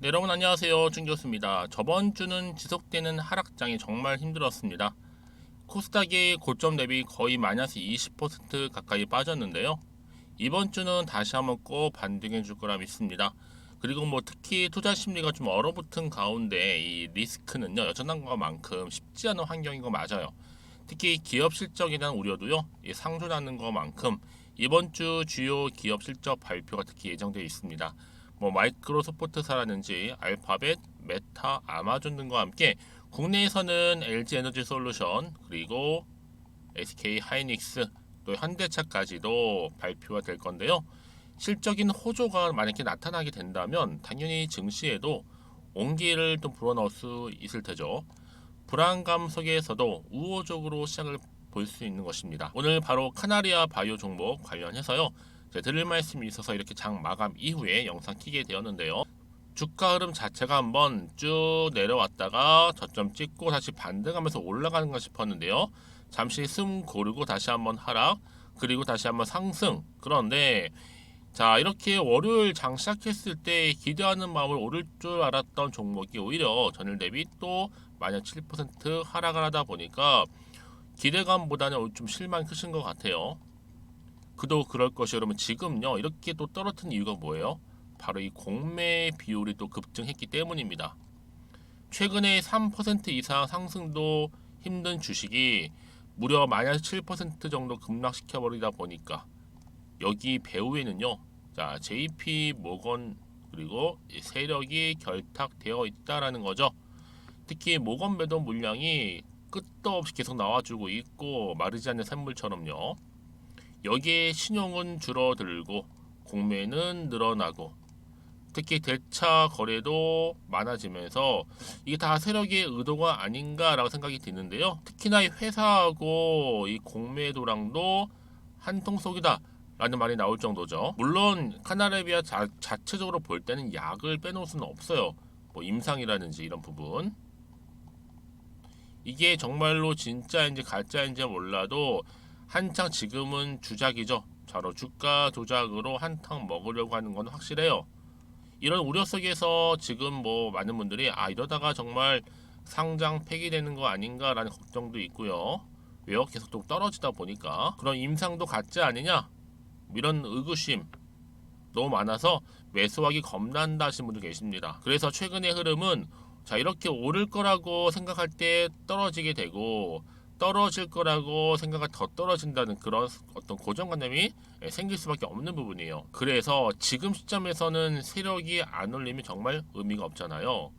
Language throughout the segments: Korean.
네, 여러분 안녕하세요. 준교수입니다. 저번 주는 지속되는 하락장이 정말 힘들었습니다. 코스닥이 고점 대비 거의 마이너스 20% 가까이 빠졌는데요. 이번 주는 다시 한번 꼭 반등해 줄 거라 믿습니다. 그리고 특히 투자 심리가 좀 얼어붙은 가운데 이 리스크는요, 여전한 것만큼 쉽지 않은 환경인 거 맞아요. 특히 기업 실적에 대한 우려도요, 상존하는 것만큼 이번 주 주요 기업 실적 발표가 특히 예정되어 있습니다. 마이크로소프트사라든지 알파벳, 메타, 아마존 등과 함께 국내에서는 LG 에너지 솔루션 그리고 SK 하이닉스 또 현대차까지도 발표가 될 건데요. 실적인 호조가 만약에 나타나게 된다면 당연히 증시에도 온기를 또 불어넣을 수 있을 테죠. 불안감 속에서도 우호적으로 시장을 볼 수 있는 것입니다. 오늘 바로 카나리아 바이오 종목 관련해서요. 드릴 말씀이 있어서 이렇게 장 마감 이후에 영상 키게 되었는데요. 주가 흐름 자체가 한번 쭉 내려왔다가 저점 찍고 다시 반등하면서 올라가는 가 싶었는데요. 잠시 숨 고르고 다시 한번 하락, 그리고 다시 한번 상승. 그런데 자, 이렇게 월요일 장 시작했을 때 기대하는 마음을 오를 줄 알았던 종목이 오히려 전일 대비 또 마이너스 7% 하락을 하다 보니까 기대감보다는 좀 실망이 크신 것 같아요. 그도 그럴 것이 여러분, 지금요 이렇게 또 떨어뜨린 이유가 뭐예요? 바로 이 공매 비율이 또 급증했기 때문입니다. 최근에 3% 이상 상승도 힘든 주식이 무려 마이너스 7% 정도 급락시켜 버리다 보니까 여기 배후에는요, 자 JP 모건 그리고 세력이 결탁되어 있다라는 거죠. 특히 모건 매도 물량이 끝도 없이 계속 나와주고 있고 마르지 않는 샘물처럼요. 여기에 신용은 줄어들고 공매는 늘어나고 특히 대차 거래도 많아지면서 이게 다 세력의 의도가 아닌가라고 생각이 드는데요. 특히나 이 회사하고 이 공매도랑도 한통속이다 라는 말이 나올 정도죠. 물론 카나레비아 자체적으로 볼 때는 약을 빼놓을 수는 없어요. 임상이라든지 이런 부분. 이게 정말로 진짜인지 가짜인지 몰라도 한창 지금은 주작이죠. 바로 주가 조작으로 한탕 먹으려고 하는 건 확실해요. 이런 우려 속에서 지금 많은 분들이 이러다가 정말 상장 폐기되는 거 아닌가라는 걱정도 있고요. 왜요? 계속 또 떨어지다 보니까 그런 임상도 가짜 아니냐? 이런 의구심 너무 많아서 매수하기 겁난다 하시는 분도 계십니다. 그래서 최근의 흐름은 자, 이렇게 오를 거라고 생각할 때 떨어지게 되고 떨어질 거라고 생각할 더 떨어진다는 그런 어떤 고정관념이 생길 수밖에 없는 부분이에요. 그래서 지금 시점에서는 세력이 안 올리면 정말 의미가 없잖아요.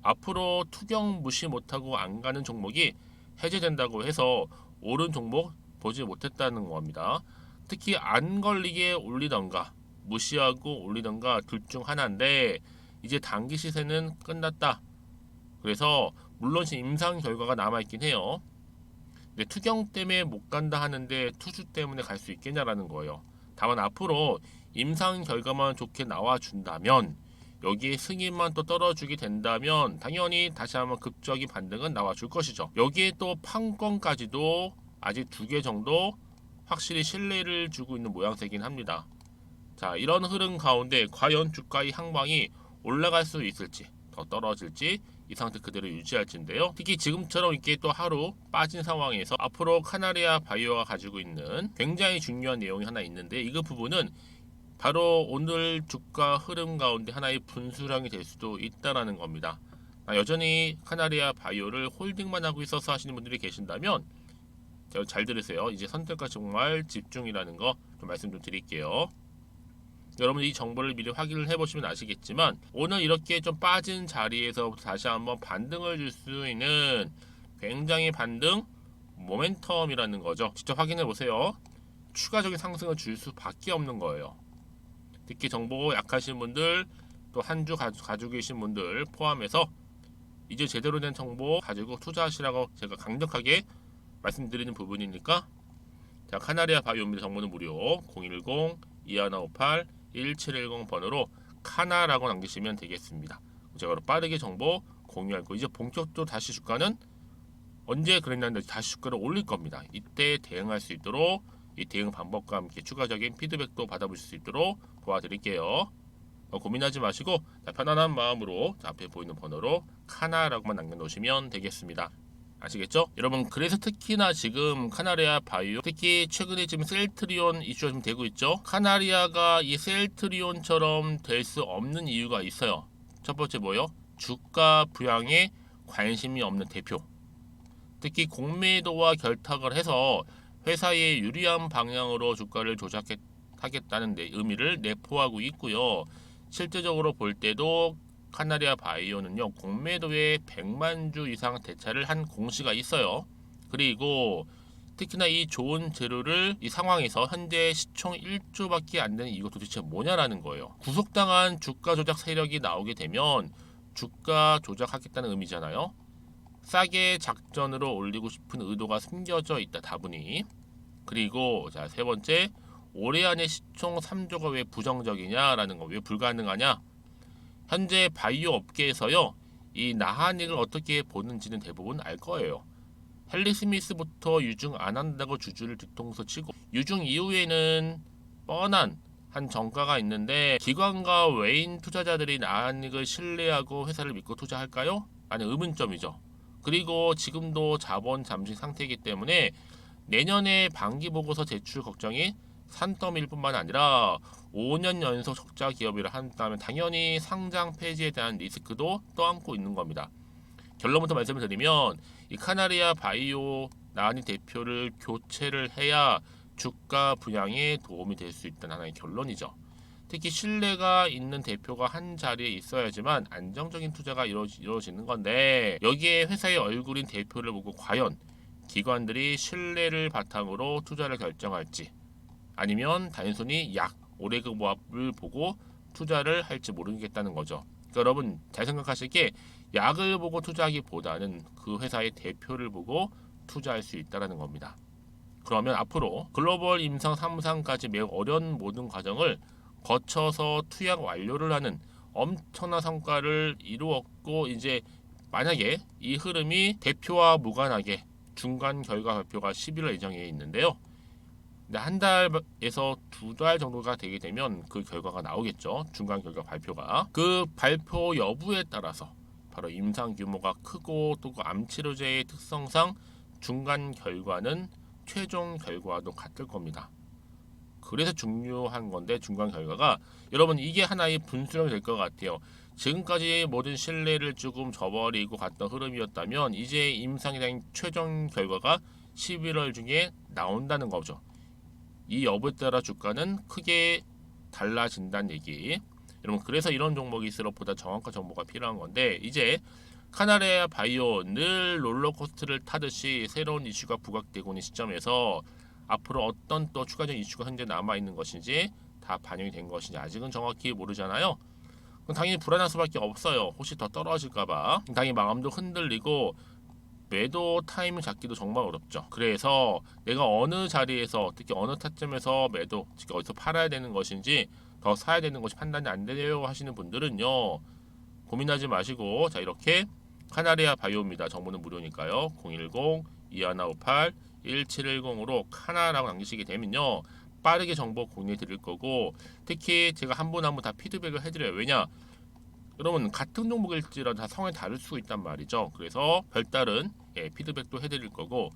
앞으로 투경 무시 못하고 안 가는 종목이 해제된다고 해서 오른 종목 보지 못했다는 겁니다. 특히 안 걸리게 올리던가 무시하고 올리던가 둘 중 하나인데 이제 단기 시세는 끝났다. 그래서 물론 임상 결과가 남아있긴 해요. 근데 투경 때문에 못 간다 하는데 투주 때문에 갈 수 있겠냐라는 거예요. 다만 앞으로 임상 결과만 좋게 나와준다면 여기에 승인만 또 떨어주게 된다면 당연히 다시 한번 급적인 반등은 나와줄 것이죠. 여기에 또 판권까지도 아직 2개 정도 확실히 신뢰를 주고 있는 모양새긴 합니다. 자, 이런 흐름 가운데 과연 주가의 향방이 올라갈 수 있을지 더 떨어질지 이 상태 그대로 유지할지인데요. 특히 지금처럼 이렇게 또 하루 빠진 상황에서 앞으로 카나리아 바이오가 가지고 있는 굉장히 중요한 내용이 하나 있는데 이 부분은 바로 오늘 주가 흐름 가운데 하나의 분수령이 될 수도 있다라는 겁니다. 여전히 카나리아 바이오를 홀딩만 하고 있어서 하시는 분들이 계신다면 잘 들으세요. 이제 선택과 정말 집중이라는 거 좀 말씀 좀 드릴게요. 여러분 이 정보를 미리 확인을 해보시면 아시겠지만 오늘 이렇게 좀 빠진 자리에서 다시 한번 반등을 줄 수 있는 굉장히 반등 모멘텀이라는 거죠. 직접 확인해 보세요. 추가적인 상승을 줄 수밖에 없는 거예요. 특히 정보 약하신 분들 또 한 주 가지고 계신 분들 포함해서 이제 제대로 된 정보 가지고 투자하시라고 제가 강력하게 말씀드리는 부분이니까 자, 카나리아 바이오입니다. 정보는 무료 010-2158-1710 번호로 카나라고 남기시면 되겠습니다. 제가 빠르게 정보 공유할 거. 이제 본격적으로 다시 주가는 언제 그랬냐는데 다시 주가를 올릴 겁니다. 이때 대응할 수 있도록 이 대응 방법과 함께 추가적인 피드백도 받아보실 수 있도록 도와드릴게요. 고민하지 마시고 편안한 마음으로 앞에 보이는 번호로 카나라고만 남겨놓으시면 되겠습니다. 아시겠죠? 여러분, 그래서 특히나 지금 카나리아 바이오, 특히 최근에 지금 셀트리온 이슈가 좀 되고 있죠. 카나리아가 이 셀트리온처럼 될 수 없는 이유가 있어요. 첫 번째 뭐요? 주가 부양에 관심이 없는 대표. 특히 공매도와 결탁을 해서 회사에 유리한 방향으로 주가를 조작하겠다는 의미를 내포하고 있고요. 실제적으로 볼 때도 카나리아 바이오는요, 공매도에 100만 주 이상 대차를 한 공시가 있어요. 그리고 특히나 이 좋은 재료를 이 상황에서 현재 시총 1조밖에 안 되는 이거 도대체 뭐냐라는 거예요. 구속당한 주가 조작 세력이 나오게 되면 주가 조작하겠다는 의미잖아요. 싸게 작전으로 올리고 싶은 의도가 숨겨져 있다, 다분히. 그리고 자, 세 번째, 올해 안에 시총 3조가 왜 부정적이냐라는 거, 왜 불가능하냐? 현재 바이오 업계에서요, 이 나한익을 어떻게 보는지는 대부분 알 거예요. 헨리 스미스부터 유증 안 한다고 주주를 뒤통수 치고, 유증 이후에는 뻔한 한 정가가 있는데, 기관과 외인 투자자들이 나한익을 신뢰하고 회사를 믿고 투자할까요? 아니, 의문점이죠. 그리고 지금도 자본 잠식 상태이기 때문에 내년에 반기 보고서 제출 걱정이 산더미일 뿐만 아니라 5년 연속 적자 기업이라 한다면 당연히 상장 폐지에 대한 리스크도 떠안고 있는 겁니다. 결론부터 말씀을 드리면 이 카나리아 바이오 나한이 대표를 교체를 해야 주가 부양에 도움이 될 수 있다는 하나의 결론이죠. 특히 신뢰가 있는 대표가 한 자리에 있어야지만 안정적인 투자가 이루어지는 건데, 여기에 회사의 얼굴인 대표를 보고 과연 기관들이 신뢰를 바탕으로 투자를 결정할지, 아니면 단순히 올해그 모합을 보고 투자를 할지 모르겠다는 거죠. 그러니까 여러분, 잘 생각하실 게, 약을 보고 투자하기보다는 그 회사의 대표를 보고 투자할 수 있다는 겁니다. 그러면 앞으로 글로벌 임상 3상까지 매우 어려운 모든 과정을 거쳐서 투약 완료를 하는 엄청난 성과를 이루었고, 이제 만약에 이 흐름이 대표와 무관하게 중간 결과 발표가 11월 예정에 있는데요. 한 달에서 2달 정도가 되게 되면 그 결과가 나오겠죠. 중간 결과 발표가. 그 발표 여부에 따라서 바로 임상 규모가 크고 또 그 암 치료제의 특성상 중간 결과는 최종 결과도 같을 겁니다. 그래서 중요한 건데, 중간 결과가 여러분, 이게 하나의 분수령이 될 것 같아요. 지금까지 모든 신뢰를 조금 저버리고 갔던 흐름이었다면 이제 임상에 대한 최종 결과가 11월 중에 나온다는 거죠. 이 여부에 따라 주가는 크게 달라진다는 얘기. 여러분, 그래서 이런 종목일수록 보다 정확한 정보가 필요한 건데, 이제 카나리아 바이오 늘 롤러코스터를 타듯이 새로운 이슈가 부각되고 있는 시점에서 앞으로 어떤 또 추가적인 이슈가 현재 남아있는 것인지, 다 반영이 된 것인지 아직은 정확히 모르잖아요. 그럼 당연히 불안할 수밖에 없어요. 혹시 더 떨어질까봐. 당연히 마음도 흔들리고 매도 타이밍 잡기도 정말 어렵죠. 그래서 내가 어느 자리에서, 특히 어느 타점에서 매도, 즉 어디서 팔아야 되는 것인지, 더 사야 되는 것이 판단이 안 되려 하시는 분들은요, 고민하지 마시고, 자, 이렇게 카나리아 바이오입니다. 정보는 무료니까요. 010-2158-1710으로 카나라고 남기시게 되면요, 빠르게 정보 공유해 드릴 거고, 특히 제가 한 분 한 분 다 피드백을 해드려요. 왜냐? 여러분, 같은 종목일지라도 다 상황이 다를 수 있단 말이죠. 그래서 별다른 피드백도 해드릴 거고,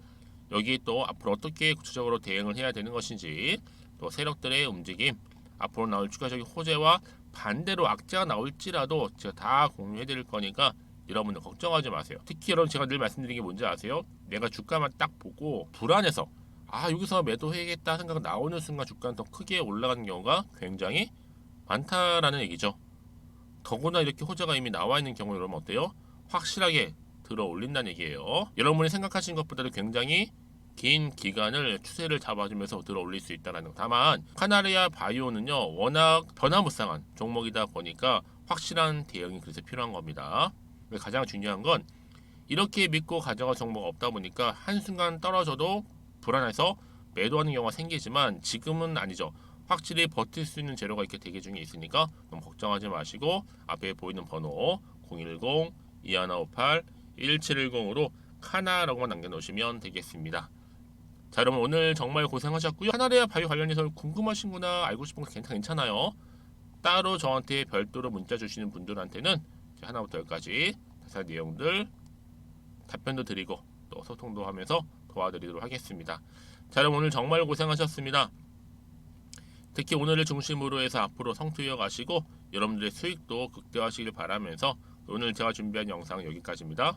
여기 또 앞으로 어떻게 구체적으로 대응을 해야 되는 것인지, 또 세력들의 움직임, 앞으로 나올 추가적인 호재와 반대로 악재가 나올지라도 제가 다 공유해 드릴 거니까 여러분들 걱정하지 마세요. 특히 여러분, 제가 늘 말씀드리는 게 뭔지 아세요? 내가 주가만 딱 보고 불안해서 여기서 매도해야겠다 생각 나오는 순간 주가는 더 크게 올라가는 경우가 굉장히 많다라는 얘기죠. 더구나 이렇게 호재가 이미 나와 있는 경우, 여러분 어때요? 확실하게 들어 올린다는 얘기예요. 여러분이 생각하신 것보다도 굉장히 긴 기간을 추세를 잡아주면서 들어 올릴 수 있다는 거. 다만 카나리아 바이오는요, 워낙 변화무쌍한 종목이다 보니까 확실한 대응이 그래서 필요한 겁니다. 가장 중요한 건 이렇게 믿고 가져갈 종목가 없다 보니까 한순간 떨어져도 불안해서 매도하는 경우가 생기지만, 지금은 아니죠. 확실히 버틸 수 있는 재료가 이렇게 대기 중에 있으니까 너무 걱정하지 마시고 앞에 보이는 번호 010-2158-1710으로 카나라고만 남겨놓으시면 되겠습니다. 자, 여러분, 오늘 정말 고생하셨고요. 카나리아 바이오 관련해서 궁금하신 거나 알고 싶은 거 괜찮아요. 따로 저한테 별도로 문자 주시는 분들한테는 하나부터 열까지 자세한 내용들 답변도 드리고 또 소통도 하면서 도와드리도록 하겠습니다. 자, 여러분 오늘 정말 고생하셨습니다. 특히 오늘을 중심으로 해서 앞으로 성투 이어가시고 여러분들의 수익도 극대화하시길 바라면서 오늘 제가 준비한 영상은 여기까지입니다.